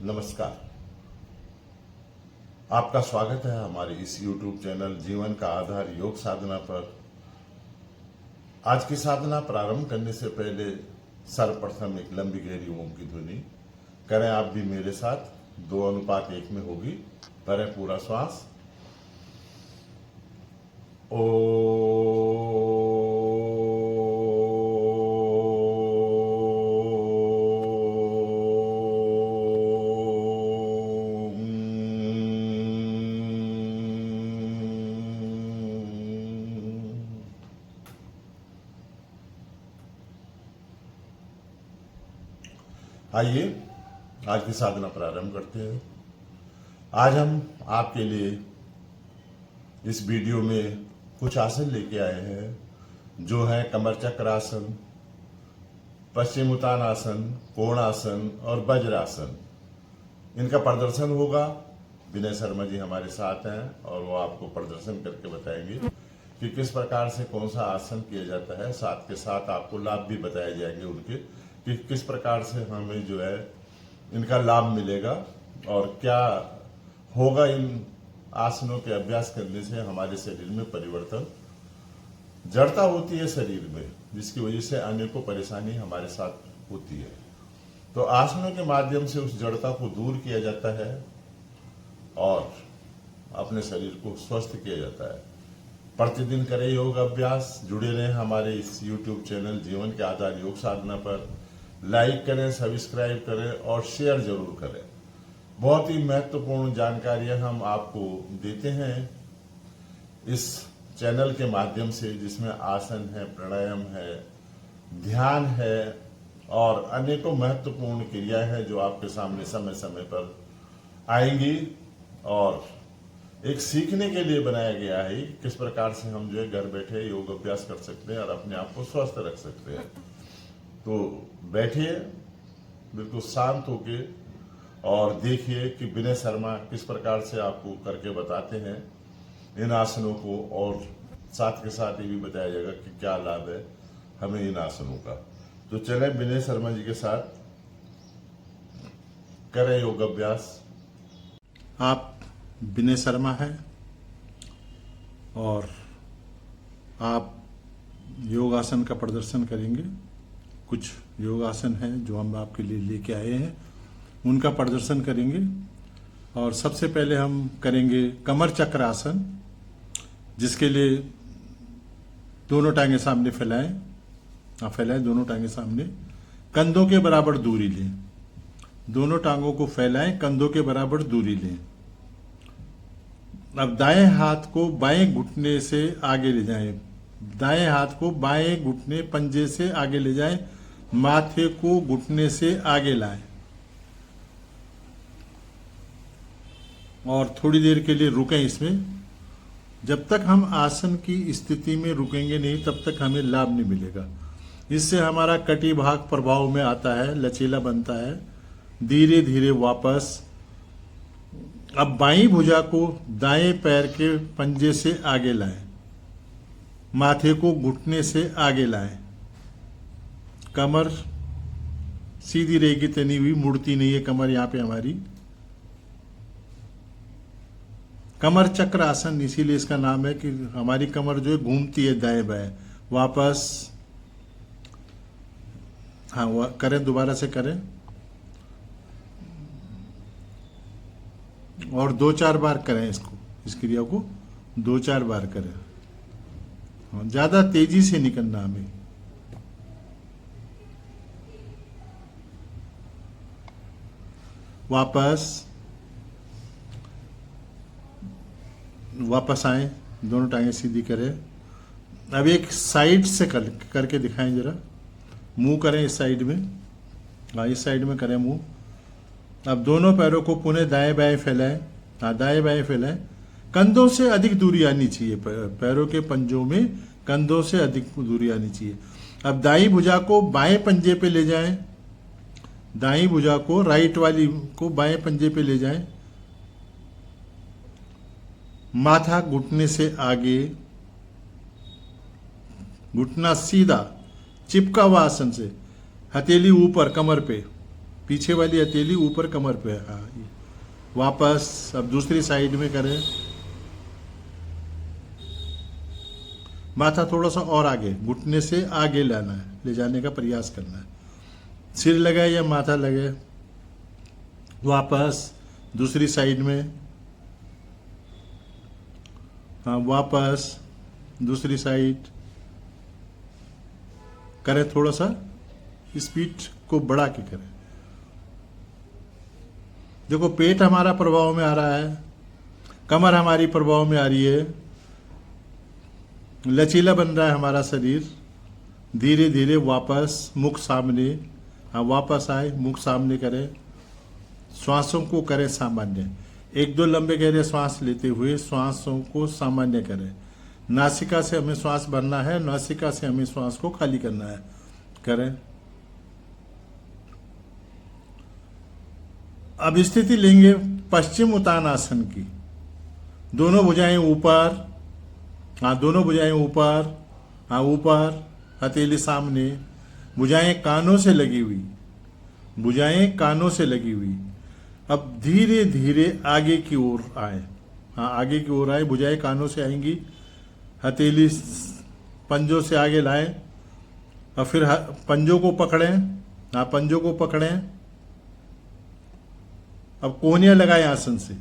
नमस्कार। आपका स्वागत है हमारे इस YouTube चैनल जीवन का आधार योग साधना पर। आज की साधना प्रारंभ करने से पहले सर्वप्रथम एक लंबी गहरी ओम की ध्वनि करें। आप भी मेरे साथ 2:1 में होगी। भरें पूरा श्वास। आइए आज की साधना प्रारंभ करते हैं। आज हम आपके लिए इस वीडियो में कुछ आसन लेके आए हैं जो है कमर चक्र आसन, पश्चिम उत्तानासन, कोणासन और वज्रासन। इनका प्रदर्शन होगा। विनय शर्मा जी हमारे साथ हैं और वो आपको प्रदर्शन करके बताएंगे कि किस प्रकार से कौन सा आसन किया जाता है। साथ के साथ आपको लाभ भी बताए जाएंगे उनके कि किस प्रकार से हमें जो है इनका लाभ मिलेगा और क्या होगा इन आसनों के अभ्यास करने से। हमारे शरीर में परिवर्तन, जड़ता होती है शरीर में, जिसकी वजह से अनेकों परेशानी हमारे साथ होती है। तो आसनों के माध्यम से उस जड़ता को दूर किया जाता है और अपने शरीर को स्वस्थ किया जाता है। प्रतिदिन करें योग अभ्यास। जुड़े रहें हमारे इस YouTube चैनल जीवन के आधार योग साधना पर। लाइक करें, सब्सक्राइब करें और शेयर जरूर करें। बहुत ही महत्वपूर्ण जानकारियां हम आपको देते हैं इस चैनल के माध्यम से, जिसमें आसन है, प्राणायाम है, ध्यान है और अनेकों महत्वपूर्ण क्रियाएं हैं जो आपके सामने समय समय पर आएंगी और एक सीखने के लिए बनाया गया है किस प्रकार से हम जो है घर बैठे योग अभ्यास कर सकते हैं और अपने आप को स्वस्थ रख सकते हैं। तो बैठिए बिल्कुल शांत होके और देखिए कि विनय शर्मा किस प्रकार से आपको करके बताते हैं इन आसनों को, और साथ के साथ ये भी बताया जाएगा कि क्या लाभ है हमें इन आसनों का। तो चलें विनय शर्मा जी के साथ करें योग अभ्यास। आप विनय शर्मा हैं और आप योगासन का प्रदर्शन करेंगे। कुछ योगासन हैं जो हम आपके लिए लेके आए हैं, उनका प्रदर्शन करेंगे। और सबसे पहले हम करेंगे कमर चक्र आसन, जिसके लिए दोनों टांगे सामने फैलाएं। फैलाएं दोनों टांगे सामने, कंधों के बराबर दूरी लें। दोनों टांगों को फैलाएं, कंधों के बराबर दूरी लें। अब दाएं हाथ को बाएं घुटने से आगे ले जाएं। दाएं हाथ को बाएं घुटने पंजे से आगे ले जाएं। माथे को घुटने से आगे लाएं और थोड़ी देर के लिए रुकें इसमें। जब तक हम आसन की स्थिति में रुकेंगे नहीं तब तक हमें लाभ नहीं मिलेगा। इससे हमारा कटी भाग प्रभाव में आता है, लचीला बनता है। धीरे धीरे वापस। अब बाईं भुजा को दाएं पैर के पंजे से आगे लाएं। माथे को घुटने से आगे लाएं। कमर सीधी रहेगी, तनी हुई, मुड़ती नहीं है कमर यहां पे हमारी। कमर चक्र आसन इसीलिए इसका नाम है कि हमारी कमर जो है घूमती है दाएं बाएं। वापस। हाँ, करें, दोबारा से करें और 2-4 बार करें इसको, इस क्रिया को 2-4 बार करें। ज्यादा तेजी से नहीं करना हमें। वापस आए, दोनों टांगें सीधी करें। अब एक साइड से करके दिखाएं जरा। मुंह करें इस साइड में। हाँ, इस साइड में करें मुंह। अब दोनों पैरों को पुनः दाएं बाएं फैलाएं। हाँ, दाएं बाएं फैलाएं। कंधों से अधिक दूरी आनी चाहिए। पैरों के पंजों में कंधों से अधिक दूरी आनी चाहिए। अब दाईं भुजा को बाएं पंजे पे ले जाएं। दाईं भुजा को, राइट वाली को बाएं पंजे पे ले जाएं। माथा घुटने से आगे, घुटना सीधा चिपका हुआ आसन से, हथेली ऊपर कमर पे, पीछे वाली हथेली ऊपर कमर पे है। हाँ, वापस अब दूसरी साइड में करें। माथा थोड़ा सा और आगे, घुटने से आगे लाना है, ले जाने का प्रयास करना है। सिर लगे या माथा लगे। वापस दूसरी साइड में। हाँ, वापस दूसरी साइड करें। थोड़ा सा स्पीड को बढ़ा के करें। देखो पेट हमारा प्रभाव में आ रहा है, कमर हमारी प्रभाव में आ रही है, लचीला बन रहा है हमारा शरीर। धीरे धीरे वापस मुख सामने। हाँ, वापस आए, मुख सामने करें। श्वासों को करें सामान्य। एक दो लंबे गहरे श्वास लेते हुए श्वासों को सामान्य करें। नासिका से हमें श्वास भरना है, नासिका से हमें श्वास को खाली करना है। करें। अब स्थिति लेंगे पश्चिम उत्तानासन की। दोनों भुजाएं ऊपर। हाँ, दोनों भुजाएं ऊपर। हाँ, ऊपर, हथेली सामने, भुजाएं कानों से लगी हुई, भुजाएं कानों से लगी हुई। अब धीरे धीरे आगे की ओर आए। हाँ, आगे की ओर आए, भुजाएं कानों से आएंगी। हथेली पंजों से आगे लाएं और फिर पंजों को पकड़ें। हाँ, पंजों को पकड़ें। अब कोहनियां लगाएं आसन से।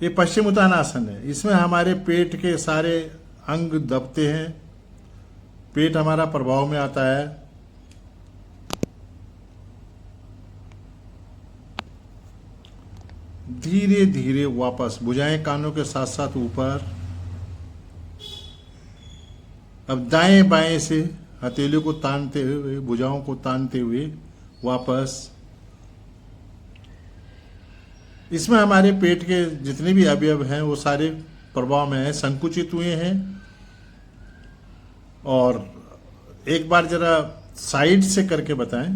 ये पश्चिम उत्तानासन है। इसमें हमारे पेट के सारे अंग दबते हैं, पेट हमारा प्रभाव में आता है। धीरे धीरे वापस, भुजाएं कानों के साथ साथ ऊपर। अब दाएं बाएं से हथेली को तानते हुए, भुजाओं को तानते हुए वापस। इसमें हमारे पेट के जितने भी अवयव हैं वो सारे प्रभाव में हैं, संकुचित हुए हैं। और एक बार जरा साइड से करके बताएं।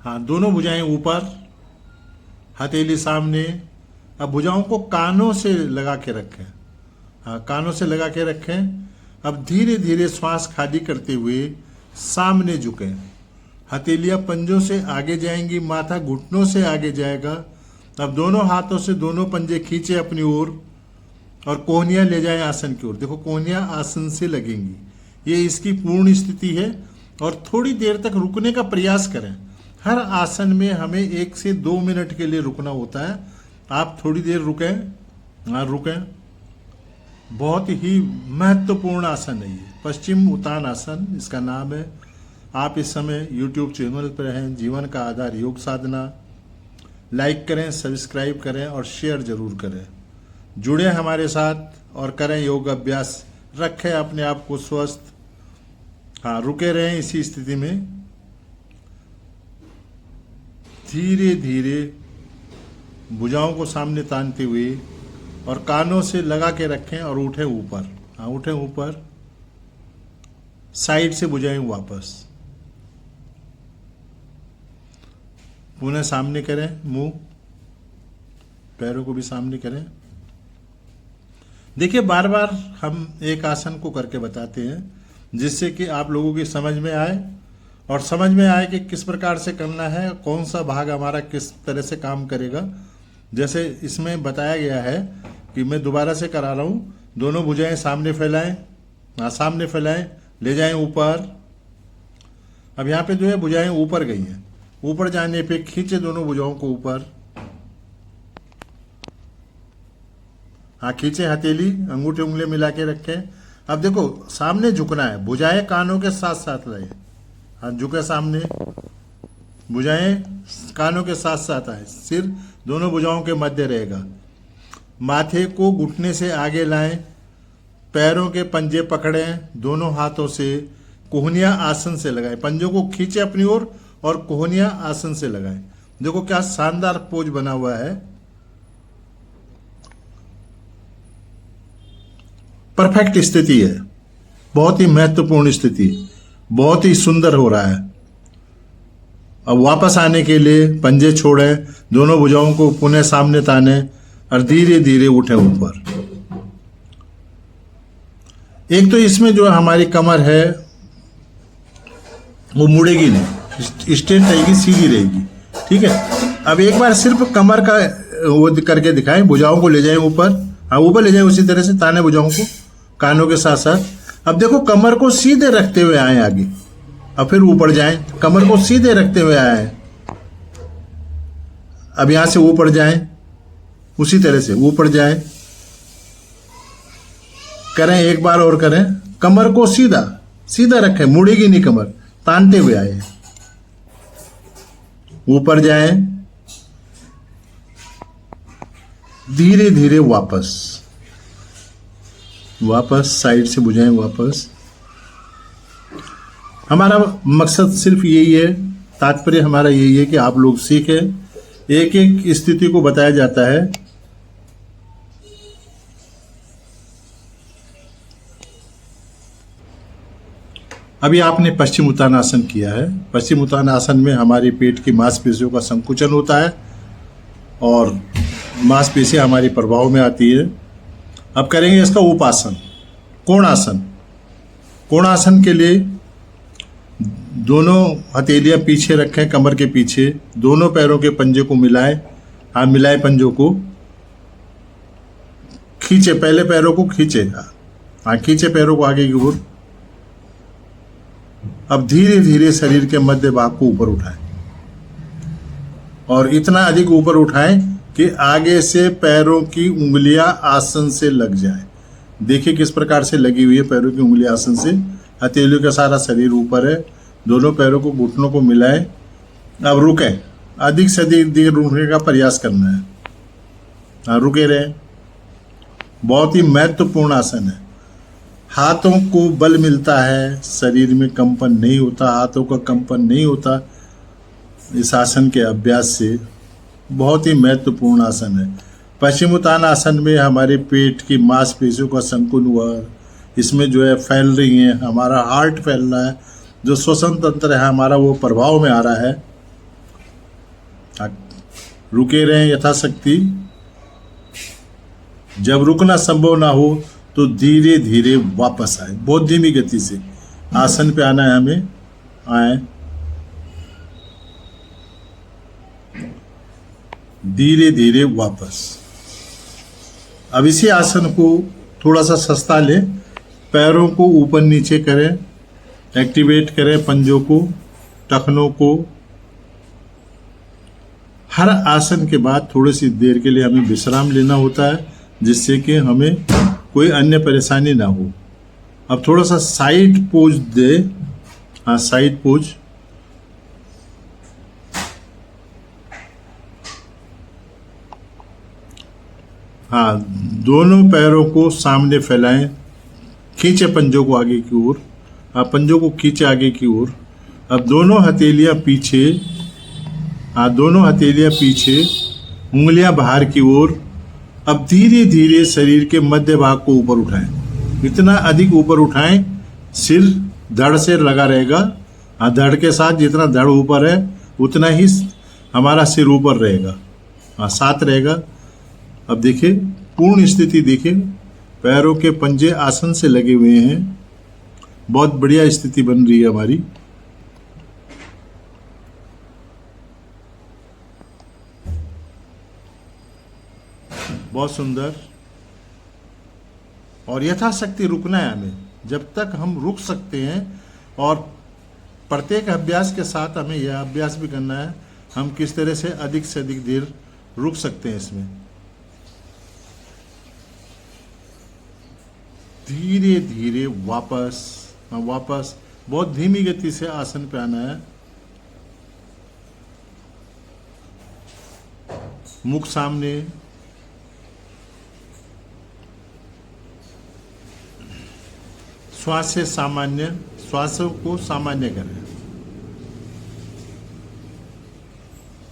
हाँ, दोनों भुजाएं ऊपर, हथेली सामने। अब भुजाओं को कानों से लगा के रखें। हाँ, कानों से लगा के रखें। अब धीरे धीरे श्वास खाली करते हुए सामने झुकें। हथेलियां पंजों से आगे जाएंगी, माथा घुटनों से आगे जाएगा। अब दोनों हाथों से दोनों पंजे खींचे अपनी ओर और कोहनियां ले जाएं आसन की ओर। देखो कोहनियां आसन से लगेंगी। ये इसकी पूर्ण स्थिति है। और थोड़ी देर तक रुकने का प्रयास करें। हर आसन में हमें 1 से 2 मिनट के लिए रुकना होता है। आप थोड़ी देर रुकें। हाँ, रुकें। बहुत ही महत्वपूर्ण आसन है ये, पश्चिम उत्तानासन इसका नाम है। आप इस समय YouTube चैनल पर हैं, जीवन का आधार योग साधना। लाइक करें, सब्सक्राइब करें और शेयर जरूर करें। जुड़े हमारे साथ और करें योग अभ्यास। रखें अपने आप को स्वस्थ। हाँ, रुके रहें इसी स्थिति में। धीरे धीरे भुजाओं को सामने तानते हुए और कानों से लगा के रखें और उठें ऊपर। हाँ, उठें ऊपर। साइड से भुजाएं वापस। पुनः सामने करें, मुंह, पैरों को भी सामने करें। देखिए, बार बार हम एक आसन को करके बताते हैं जिससे कि आप लोगों की समझ में आए और समझ में आए कि किस प्रकार से करना है, कौन सा भाग हमारा किस तरह से काम करेगा। जैसे इसमें बताया गया है कि मैं दोबारा से करा रहा हूँ। दोनों भुजाएं सामने फैलाएं। हाँ, सामने फैलाएं, ले जाएं ऊपर। अब यहाँ पे जो है भुजाएं ऊपर गई हैं। ऊपर जाने पे खींचे दोनों भुजाओं को ऊपर। हाँ, खींचे, हथेली अंगूठे उंगली मिला के रखें। अब देखो सामने झुकना है, भुजाएं कानों के साथ साथ रहे। हाँ, झुके सामने, भुजाएं कानों के साथ साथ आए। सिर दोनों भुजाओं के मध्य रहेगा। माथे को घुटने से आगे लाएं। पैरों के पंजे पकड़ें दोनों हाथों से। कोहनियां आसन से लगाएं। पंजों को खींचे अपनी ओर और कोहनियां आसन से लगाएं। देखो क्या शानदार पोज बना हुआ है। परफेक्ट स्थिति है, बहुत ही महत्वपूर्ण स्थिति, बहुत ही सुंदर हो रहा है। अब वापस आने के लिए पंजे छोड़ें, दोनों भुजाओं को पुनः सामने ताने और धीरे धीरे उठें ऊपर। एक तो इसमें जो हमारी कमर है वो मुड़ेगी नहीं, स्ट्रेट रहेगी, सीधी रहेगी। ठीक है, अब एक बार सिर्फ कमर का वो करके दिखाएं, भुजाओं को ले जाएं ऊपर, हाँ ऊपर ले जाएं, उसी तरह से ताने भुजाओं को कानों के साथ साथ। अब देखो कमर को सीधे रखते हुए आए आगे, अब फिर ऊपर जाएं, कमर को सीधे रखते हुए आए, अब यहां से ऊपर जाएं, उसी तरह से ऊपर जाएं, करें, एक बार और करें, कमर को सीधा सीधा रखें, मुड़ेगी नहीं कमर, तानते हुए आए, ऊपर जाएं, धीरे धीरे वापस वापस साइड से बुझाएं, वापस। हमारा मकसद सिर्फ यही है, तात्पर्य हमारा यही है कि आप लोग सीखें। एक एक स्थिति को बताया जाता है। अभी आपने पश्चिम उत्तानासन किया है। पश्चिम उत्तानासन में हमारी पेट की मांसपेशियों का संकुचन होता है और मांसपेशियां हमारी प्रभाव में आती है। अब करेंगे इसका उपासन, कोणासन। कोणासन के लिए दोनों हथेलियां पीछे रखें, कमर के पीछे, दोनों पैरों के पंजे को मिलाएं, हाँ मिलाए पंजों को, खींचे, पहले पैरों को खींचे, हाँ खींचे पैरों को आगे की ओर। अब धीरे धीरे शरीर के मध्य भाग को ऊपर उठाएं और इतना अधिक ऊपर उठाएं कि आगे से पैरों की उंगलियां आसन से लग जाए। देखिए किस प्रकार से लगी हुई है पैरों की उंगलियां आसन से, हथेलियों का सारा शरीर ऊपर है, दोनों पैरों को घुटनों को मिलाएं। अब रुकें, अधिक से अधिक देर रुकने का प्रयास करना है, हाँ रुके रहें। बहुत ही महत्वपूर्ण आसन है। हाथों को बल मिलता है, शरीर में कंपन नहीं होता, हाथों का कंपन नहीं होता इस आसन के अभ्यास से। बहुत ही महत्वपूर्ण आसन है। पश्चिम उत्तानासन में हमारे पेट की मांसपेशियों का संकुचन हुआ, इसमें जो है फैल रही है, हमारा हार्ट फैल रहा है, जो श्वसन तंत्र है हमारा वो प्रभाव में आ रहा है। रुके रहें यथाशक्ति। जब रुकना संभव ना हो तो धीरे धीरे वापस आए, बहुत धीमी गति से आसन पे आना है हमें, आए धीरे धीरे वापस। अब इसी आसन को थोड़ा सा सस्ता लें, पैरों को ऊपर नीचे करें, एक्टिवेट करें पंजों को, टखनों को। हर आसन के बाद थोड़ी सी देर के लिए हमें विश्राम लेना होता है, जिससे कि हमें कोई अन्य परेशानी ना हो। अब थोड़ा सा साइड पोज दे, हाँ साइड पोज। हाँ, दोनों पैरों को सामने फैलाएं, खींचे पंजों को आगे की ओर, हाँ पंजों को खींचे आगे की ओर। अब दोनों हथेलियां पीछे, हाँ दोनों हथेलियां पीछे, उंगलियां बाहर की ओर। अब धीरे धीरे शरीर के मध्य भाग को ऊपर उठाएं, इतना अधिक ऊपर उठाएं, सिर धड़ से लगा रहेगा, हाँ धड़ के साथ जितना धड़ ऊपर है उतना ही हमारा सिर ऊपर रहेगा, हाँ साथ रहेगा। अब देखिए पूर्ण स्थिति देखिए, पैरों के पंजे आसन से लगे हुए हैं, बहुत बढ़िया स्थिति बन रही है हमारी। बहुत सुंदर। और यथाशक्ति रुकना है हमें, जब तक हम रुक सकते हैं। और प्रत्येक अभ्यास के साथ हमें यह अभ्यास भी करना है, हम किस तरह से अधिक देर रुक सकते हैं इसमें। धीरे धीरे वापस, वापस बहुत धीमी गति से आसन पे आना है। मुख सामने, श्वास से सामान्य, श्वासों को सामान्य करें।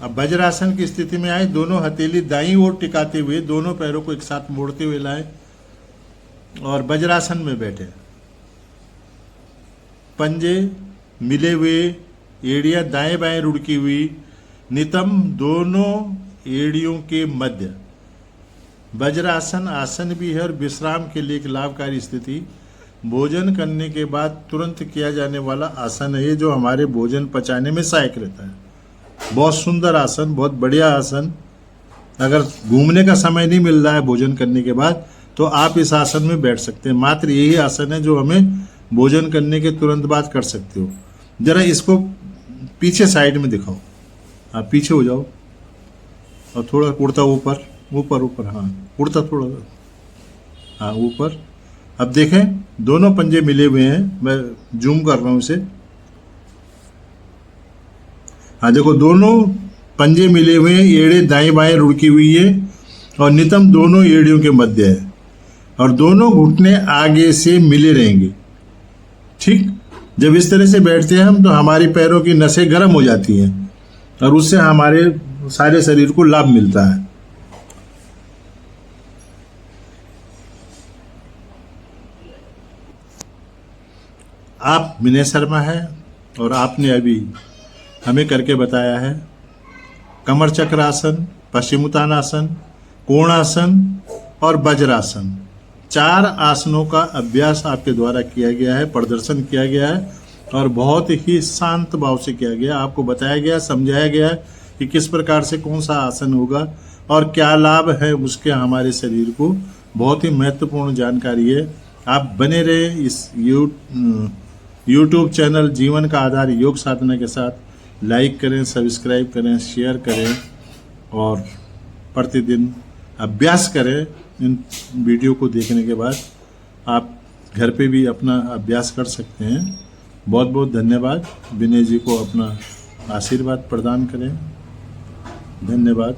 अब वज्रासन की स्थिति में आए, दोनों हथेली दाईं ओर टिकाते हुए दोनों पैरों को एक साथ मोड़ते हुए लाएं और वज्रासन में बैठे। पंजे मिले हुए, एड़ियां दाएं बाएं रुड़की हुई, नितंब दोनों एड़ियों के मध्य। वज्रासन आसन भी है और विश्राम के लिए एक लाभकारी स्थिति। भोजन करने के बाद तुरंत किया जाने वाला आसन है ये, जो हमारे भोजन पचाने में सहायक रहता है। बहुत सुंदर आसन, बहुत बढ़िया आसन। अगर घूमने का समय नहीं मिल रहा है भोजन करने के बाद, तो आप इस आसन में बैठ सकते हैं। मात्र यही आसन है जो हमें भोजन करने के तुरंत बाद कर सकते हो। जरा इसको पीछे साइड में दिखाओ, आप पीछे हो जाओ और थोड़ा उड़ता ऊपर ऊपर ऊपर, हाँ उड़ता थोड़ा, हाँ ऊपर। अब देखें दोनों पंजे मिले हुए हैं, मैं जूम कर रहा हूं इसे। हाँ देखो दोनों पंजे मिले हुए हैं, एड़े दाएं बाएं रुड़की हुई है और नितंब दोनों एड़ियों के मध्य है और दोनों घुटने आगे से मिले रहेंगे। ठीक, जब इस तरह से बैठते हैं हम तो हमारी पैरों की नसें गर्म हो जाती हैं और उससे हमारे सारे शरीर को लाभ मिलता है। आप विनय शर्मा हैं और आपने अभी हमें करके बताया है कमर चक्रासन, पश्चिमोत्तानासन, कोणासन और वज्रासन। 4 आसनों का अभ्यास आपके द्वारा किया गया है, प्रदर्शन किया गया है और बहुत ही शांत भाव से किया गया। आपको बताया गया, समझाया गया कि किस प्रकार से कौन सा आसन होगा और क्या लाभ है उसके हमारे शरीर को। बहुत ही महत्वपूर्ण जानकारी है। आप बने रहे इस यूट्यूब चैनल जीवन का आधार योग साधना के साथ। लाइक करें, सब्सक्राइब करें, शेयर करें और प्रतिदिन अभ्यास करें। इन वीडियो को देखने के बाद आप घर पे भी अपना अभ्यास कर सकते हैं। बहुत बहुत धन्यवाद। विनय जी को अपना आशीर्वाद प्रदान करें। धन्यवाद।